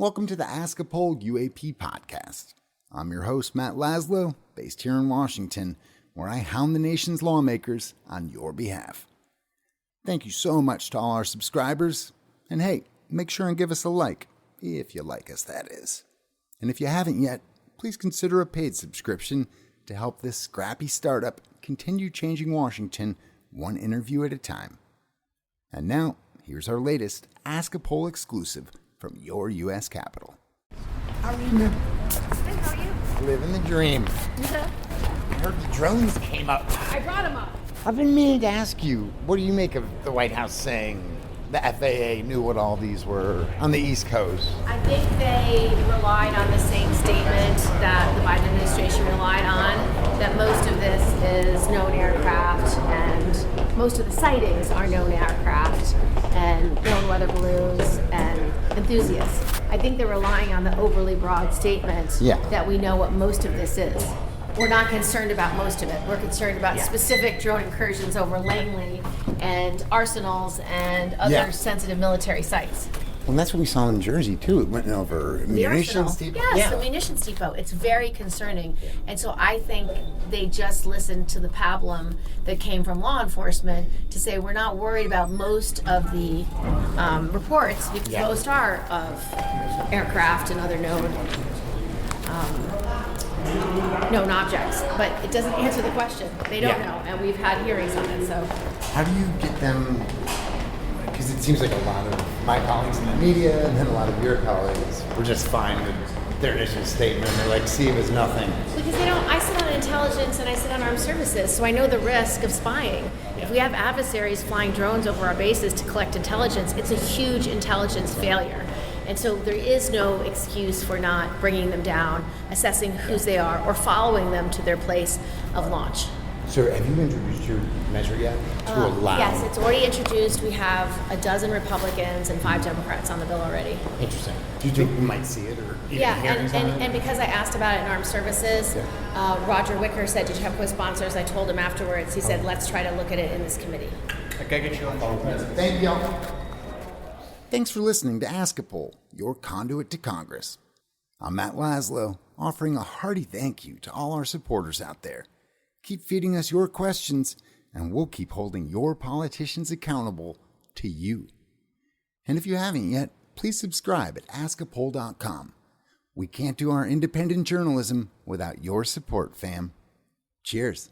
Welcome to the Ask a Poll UAP podcast. I'm your host, Matt Laszlo, based here in Washington, where I hound the nation's lawmakers on your behalf. Thank you so much to all our subscribers, and hey, make sure and give us a like, if you like us, that is. And if you haven't yet, please consider a paid subscription to help this scrappy startup continue changing Washington one interview at a time. And now, here's our latest Ask a Poll exclusive from your U.S. Capitol. How are you? Good, how are you? Living the dream. Yeah. I heard the drones came up. I brought them up. I've been meaning to ask you, what do you make of the White House saying the FAA knew what all these were on the East Coast? I think they relied on the same statement that the Biden administration relied on, that most of this is known aircraft and most of the sightings are known aircraft and known weather balloons and enthusiasts. I think they're relying on the overly broad statement that we know what most of this is. We're not concerned about most of it. We're concerned about specific drone incursions over Langley and arsenals and other sensitive military sites. Well, that's what we saw in Jersey, too. It went over munitions depot. Yes, the munitions depot. It's very concerning. And so I think they just listened to the pablum that came from law enforcement to say we're not worried about most of the reports, because most are of aircraft and other known objects. But it doesn't answer the question. They don't know, and we've had hearings on it. So how do you get them? Because it seems like a lot of my colleagues in the media and then a lot of your colleagues were just fine with their initial statement. They're like, see it as nothing. Because they don't, I sit on intelligence and I sit on armed services, so I know the risk of spying. If we have adversaries flying drones over our bases to collect intelligence, it's a huge intelligence failure. And so there is no excuse for not bringing them down, assessing whose they are, or following them to their place of launch. So have you introduced your measure yet to allow? Yes, it's already introduced. We have a dozen Republicans and 5 Democrats on the bill already. Interesting. Do you think we might see it or hearings on it? And because I asked about it in armed services, Roger Wicker said, did you have co-sponsors? I told him afterwards. He said, let's try to look at it in this committee. Okay, get you on phone. Thank you. Thanks for listening to Ask a Poll, your conduit to Congress. I'm Matt Laszlo, offering a hearty thank you to all our supporters out there. Keep feeding us your questions, and we'll keep holding your politicians accountable to you. And if you haven't yet, please subscribe at askapoll.com. We can't do our independent journalism without your support, fam. Cheers.